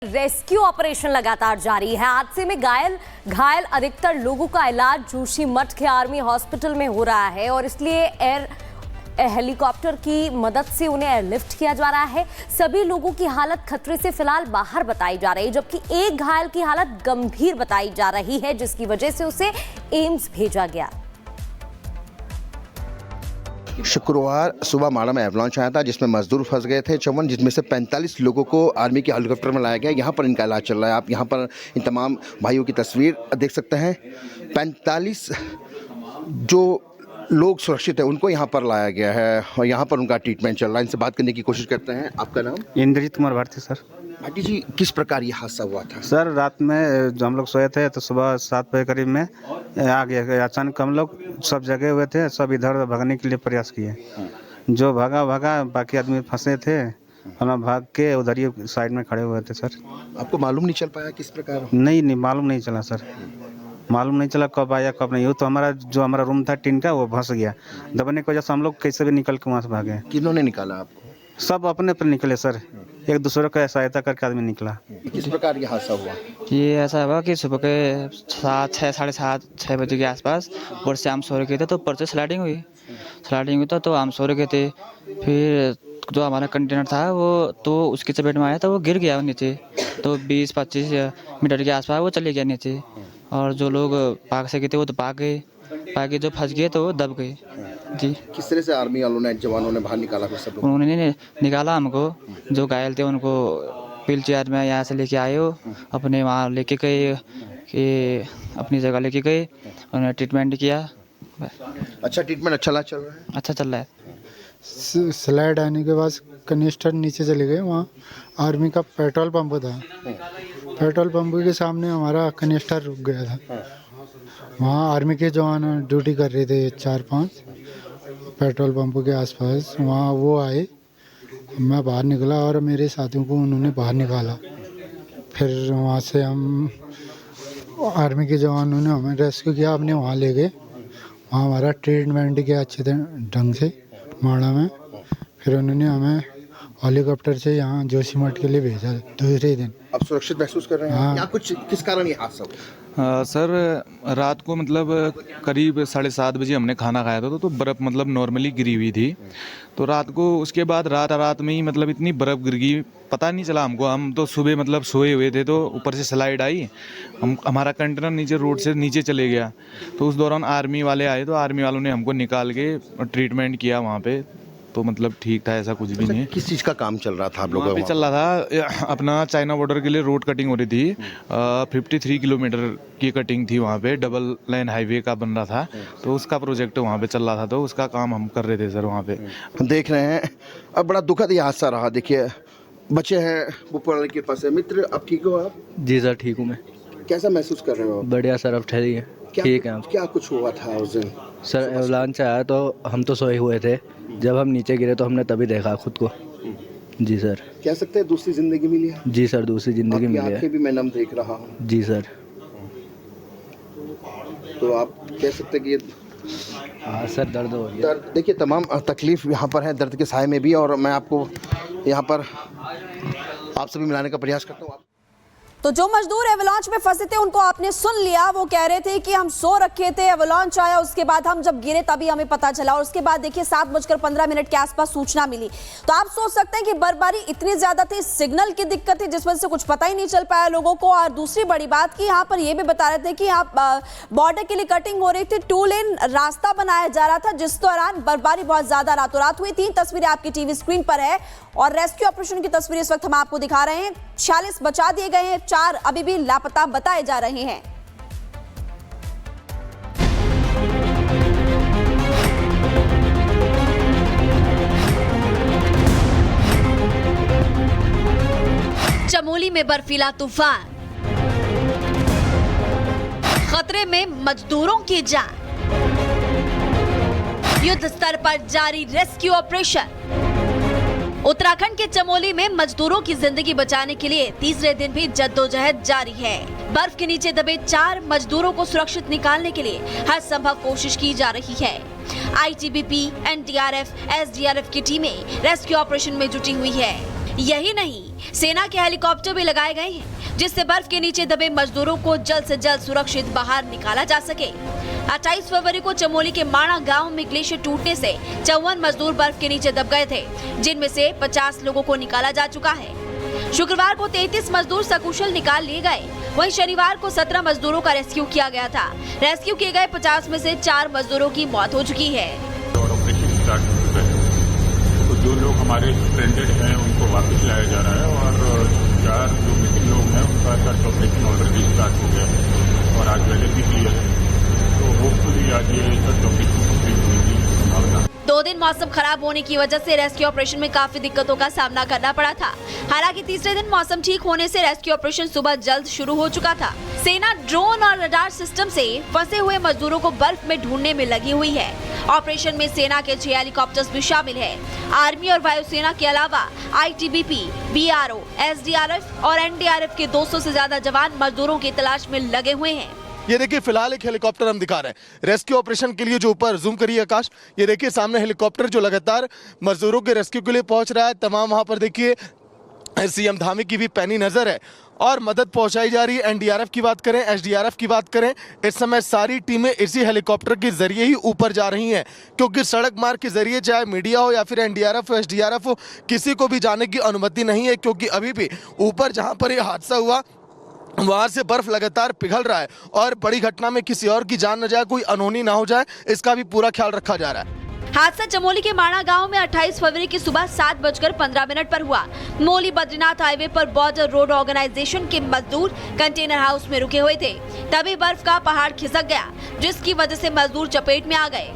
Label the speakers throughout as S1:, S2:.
S1: Rescue operation लगातार जारी है। हादसे में घायल अधिकतर लोगों का इलाज जोशीमठ के आर्मी हॉस्पिटल में हो रहा है और इसलिए हेलीकॉप्टर की मदद से उन्हें एयरलिफ्ट किया जा रहा है। सभी लोगों की हालत खतरे से फिलहाल बाहर बताई जा रही है, जबकि एक घायल की हालत गंभीर बताई जा रही है, जिसकी वजह से उसे एम्स भेजा गया।
S2: शुक्रवार सुबह माड़ा में एवलांच आया था जिसमें मजदूर फंस गए थे 54, जिसमें से 45 लोगों को आर्मी के हेलीकॉप्टर में लाया गया। यहाँ पर इनका इलाज चल रहा है। आप यहाँ पर इन तमाम भाइयों की तस्वीर देख सकते हैं। 45 जो लोग सुरक्षित हैं उनको यहाँ पर लाया गया है और यहाँ पर उनका ट्रीटमेंट चल रहा है। इनसे बात करने की कोशिश करते हैं। आपका नाम?
S3: इंद्रजीत कुमार भारती सर।
S2: भाटी जी, किस प्रकार ये हादसा हुआ था?
S3: सर रात में जो हम लोग सोए थे तो सुबह 7 बजे करीब में आ गया। अचानक हम लोग सब जगे हुए थे, सब इधर उधर भागने के लिए प्रयास किए। जो भागा बाकी आदमी फंसे थे, हम भाग के उधर ही साइड में खड़े हुए थे। सर
S2: आपको मालूम नहीं चल पाया किस प्रकार?
S3: नहीं मालूम नहीं चला सर, मालूम नहीं चला कब आया कब नहीं। वो तो हमारा रूम था टिन का, वो फंस गया। दबने की वजह से हम लोग कैसे भी निकल के वहाँ से भागे।
S2: किन्होंने निकाला आपको?
S3: सब अपने पर निकले सर, एक दूसरे का सहायता करके आदमी निकला।
S2: किस प्रकार ये हादसा हुआ?
S4: ये ऐसा हुआ कि सुबह के 7-6 बजे के आसपास ऊपर से हम सो रहे थे, तो ऊपर से स्लाइडिंग हुई तो हम सो रहे थे। फिर जो हमारा कंटेनर था वो तो उसकी चपेट में आया तो वो गिर गया नीचे। तो 20-25 मीटर के आसपास वो चले गया नीचे। और जो लोग भाग सके थे वो तो भाग गए, जो फंस गए तो वो दब गए जी।
S2: किस तरह से आर्मी वालों ने, जवानों ने बाहर निकाला? फिर सब
S4: उन्होंने निकाला हमको। जो घायल थे उनको व्हील चेयर में यहाँ से लेके आए हो, अपने वहाँ लेके गए कि अपनी जगह लेके गए, उन्होंने ट्रीटमेंट किया।
S2: अच्छा, ट्रीटमेंट अच्छा चल रहा है?
S4: अच्छा चल रहा है।
S5: स्लाइड आने के बाद कनिस्टर नीचे चले गए। वहाँ आर्मी का पेट्रोल पंप था, पेट्रोल पंप के सामने हमारा कनिस्टर रुक गया था। वहाँ आर्मी के जवान ड्यूटी कर रहे थे 4-5 पेट्रोल पंप के आसपास। वहाँ वो आए, मैं बाहर निकला और मेरे साथियों को उन्होंने बाहर निकाला। फिर वहाँ से हम आर्मी के जवानों ने हमें रेस्क्यू किया, अपने वहाँ ले गए। वहाँ हमारा ट्रीटमेंट किया अच्छे ढंग से माड़ा में। फिर उन्होंने हमें हेलीकॉप्टर से यहाँ जोशीमठ के लिए भेजा दूसरे दिन।
S2: अब सुरक्षित महसूस कर रहे हैं?
S5: हाँ।
S2: या कुछ किस कारण ये हादसा हुआ?
S6: सर रात को मतलब करीब 7:30 बजे हमने खाना खाया था, तो बर्फ़ मतलब नॉर्मली गिरी हुई थी। तो रात को उसके बाद रात में ही मतलब इतनी बर्फ़ गिर गई, पता नहीं चला हमको। हम तो सुबह मतलब सोए हुए थे, तो ऊपर से स्लाइड आई, हमारा कंटेनर नीचे रोड से नीचे चले गया। तो उस दौरान आर्मी वाले आए, तो आर्मी वालों ने हमको निकाल के ट्रीटमेंट किया वहाँ पे। तो मतलब ठीक था, ऐसा कुछ भी नहीं।
S2: किस चीज़ का काम चल रहा था आप लोगों
S6: वहाँ पे चल रहा था अपना चाइना बॉर्डर के लिए रोड कटिंग हो रही थी। 53 किलोमीटर की कटिंग थी वहाँ पे, डबल लाइन हाईवे का बन रहा था। तो उसका प्रोजेक्ट वहाँ पे चल रहा था, तो उसका काम हम कर रहे थे सर वहाँ पे।
S2: देख रहे हैं अब बड़ा दुखद ये हादसा रहा। देखिए बच्चे हैं, वो पढ़ने के पास है। मित्र, आप ठीक हो? आप?
S7: जी सर ठीक हूँ मैं।
S2: कैसा महसूस कर रहे हो?
S7: बढ़िया सर, अब ठहरी है, ठीक है।
S2: क्या कुछ हुआ था उस दिन?
S7: सर एवलांच आया तो हम तो सोए हुए थे, जब हम नीचे गिरे तो हमने तभी देखा खुद को। जी सर।
S2: कह सकते हैं दूसरी जिंदगी मिली है?
S7: जी सर, दूसरी ज़िंदगी मिली है।
S2: आंखें भी मैं नम देख रहा हूँ।
S7: जी सर।
S2: तो आप कह सकते हैं कि
S7: हाँ सर, दर्द हो गया।
S2: दर्द, देखिए तमाम तकलीफ यहाँ पर है, दर्द के साए में भी। और मैं आपको यहाँ पर आप सभी मिलाने का प्रयास करता हूँ।
S8: तो जो मजदूर एवलांच में फंसे थे उनको आपने सुन लिया। वो कह रहे थे कि हम सो रखे थे, एवलांच आया, उसके बाद हम जब गिरे तभी हमें पता चला। और उसके बाद देखिए 7:15 के आसपास सूचना मिली। तो आप सोच सकते हैं कि बर्फबारी इतनी ज्यादा थी, सिग्नल की दिक्कत थी, जिस वजह से कुछ पता ही नहीं चल पाया लोगों को। और दूसरी बड़ी बात कि यहाँ पर ये भी बता रहे थे कि यहाँ बॉर्डर के लिए कटिंग हो रही थी, 2 लेन रास्ता बनाया जा रहा था, जिस दौरान बर्फबारी बहुत ज्यादा रातों रात हुई थी। तस्वीरें आपकी टीवी स्क्रीन पर है और रेस्क्यू ऑपरेशन की तस्वीरें इस वक्त हम आपको दिखा रहे हैं। 46 बचा दिए गए हैं, 4 अभी भी लापता बताए जा रहे हैं।
S9: चमोली में बर्फीला तूफान, खतरे में मजदूरों की जान। युद्ध स्तर पर जारी रेस्क्यू ऑपरेशन। उत्तराखंड के चमोली में मजदूरों की जिंदगी बचाने के लिए तीसरे दिन भी जद्दोजहद जारी है। बर्फ के नीचे दबे 4 मजदूरों को सुरक्षित निकालने के लिए हर संभव कोशिश की जा रही है। आईटीबीपी, एनडीआरएफ, एसडीआरएफ की टीमें रेस्क्यू ऑपरेशन में जुटी हुई है। यही नहीं, सेना के हेलीकॉप्टर भी लगाए गए हैं, जिससे बर्फ के नीचे दबे मजदूरों को जल्द से जल्द सुरक्षित बाहर निकाला जा सके। 28 फरवरी को चमोली के माणा गांव में ग्लेशियर टूटने से 54 मजदूर बर्फ के नीचे दब गए थे, जिनमें से 50 लोगों को निकाला जा चुका है। शुक्रवार को 33 मजदूर सकुशल निकाल लिए गए। वहीं शनिवार को 17 मजदूरों का रेस्क्यू किया गया था। रेस्क्यू किए गए 50 में से 4 मजदूरों की मौत हो चुकी है।
S10: और ऑपरेशन स्टार्ट हो चुका है, तो जो लोग हमारे स्ट्रेंडेड हैं उनको वापस लाया जा रहा है और 4 जो मिसिंग लोग हैं उनका सर्च ऑपरेशन ऑलरेडी स्टार्ट हो गया है और आज पहले भी क्लियर है, तो होपफुली आज ये सर्च ऑपरेशन कंप्लीट होने की संभावना।
S9: 2 दिन मौसम खराब होने की वजह से रेस्क्यू ऑपरेशन में काफी दिक्कतों का सामना करना पड़ा था। हालांकि तीसरे दिन मौसम ठीक होने से रेस्क्यू ऑपरेशन सुबह जल्द शुरू हो चुका था। सेना ड्रोन और रडार सिस्टम से फंसे हुए मजदूरों को बर्फ में ढूंढने में लगी हुई है। ऑपरेशन में सेना के 6 हेलीकॉप्टर्स भी शामिल है। आर्मी और वायुसेना के अलावा ITBP, BRO, SDRF और NDRF के 200 से ज्यादा जवान मजदूरों की तलाश में लगे हुए हैं।
S11: ये देखिए फिलहाल एक हेलीकॉप्टर हम दिखा रहे हैं रेस्क्यू ऑपरेशन के लिए, जो ऊपर जूम करिए आकाश, ये देखिए सामने हेलीकॉप्टर जो लगातार मजदूरों के रेस्क्यू के लिए पहुंच रहा है। तमाम वहां पर देखिए CM धामी की भी पैनी नजर है और मदद पहुंचाई जा रही है। NDRF की बात करें, SDRF की बात करें, इस समय सारी टीमें इसी हेलीकॉप्टर के जरिए ही ऊपर जा रही हैं, क्योंकि सड़क मार्ग के जरिए चाहे मीडिया हो या फिर NDRF हो, SDRF हो, किसी को भी जाने की अनुमति नहीं है, क्योंकि अभी भी ऊपर जहां पर यह हादसा हुआ वहां से बर्फ लगातार पिघल रहा है और बड़ी घटना में किसी और की जान न जाए, कोई अनहोनी ना हो जाए, इसका भी पूरा ख्याल रखा जा रहा है।
S9: हादसा चमोली के माणा गांव में 28 फरवरी की सुबह 7:15 पर हुआ। मोली बद्रीनाथ हाईवे पर बॉर्डर रोड ऑर्गेनाइजेशन के मजदूर कंटेनर हाउस में रुके हुए थे, तभी बर्फ का पहाड़ खिसक गया, जिसकी वजह से मजदूर चपेट में आ गए।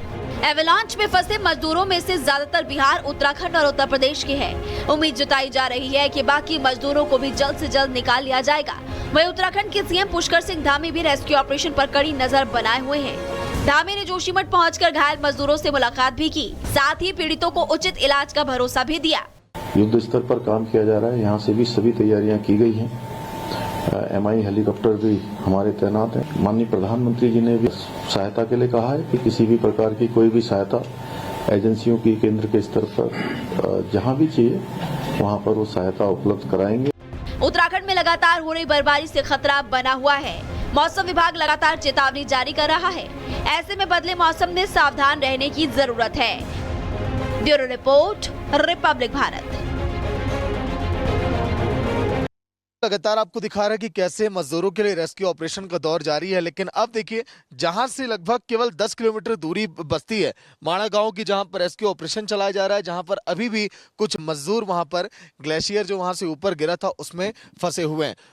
S9: एवलांच में फंसे मजदूरों में से ज्यादातर बिहार, उत्तराखंड और उत्तर प्रदेश के हैं। उम्मीद जताई जा रही है कि बाकी मजदूरों को भी जल्द से जल्द निकाल लिया जाएगा। वहीं उत्तराखंड के CM पुष्कर सिंह धामी भी रेस्क्यू ऑपरेशन पर कड़ी नजर बनाए हुए हैं। धामी ने जोशीमठ पहुंचकर घायल मजदूरों से मुलाकात भी की, साथ ही पीड़ितों को उचित इलाज का भरोसा भी दिया।
S12: युद्ध स्तर पर काम किया जा रहा है, यहाँ से भी सभी तैयारियां की गई हैं। MI हेलीकॉप्टर भी हमारे तैनात है। माननीय प्रधानमंत्री जी ने भी सहायता के लिए कहा है कि किसी भी प्रकार की कोई भी सहायता एजेंसियों की केंद्र के स्तर पर जहां भी चाहिए वहां पर वो सहायता उपलब्ध कराएंगे।
S9: उत्तराखंड में लगातार हो रही बर्फबारी से खतरा बना हुआ है। मौसम विभाग लगातार चेतावनी जारी कर रहा है। ऐसे में बदले मौसम में सावधान रहने की जरूरत है। Bureau report, Republic Bharat.
S11: लगातार आपको दिखा रहा है कि कैसे मजदूरों के लिए रेस्क्यू ऑपरेशन का दौर जारी है, लेकिन अब देखिए जहां से लगभग केवल 10 किलोमीटर दूरी बसती है माणा गांव की, जहां पर रेस्क्यू ऑपरेशन चलाया जा रहा है, जहां पर अभी भी कुछ मजदूर वहां पर ग्लेशियर जो वहां से ऊपर गिरा था उसमें फंसे हुए हैं।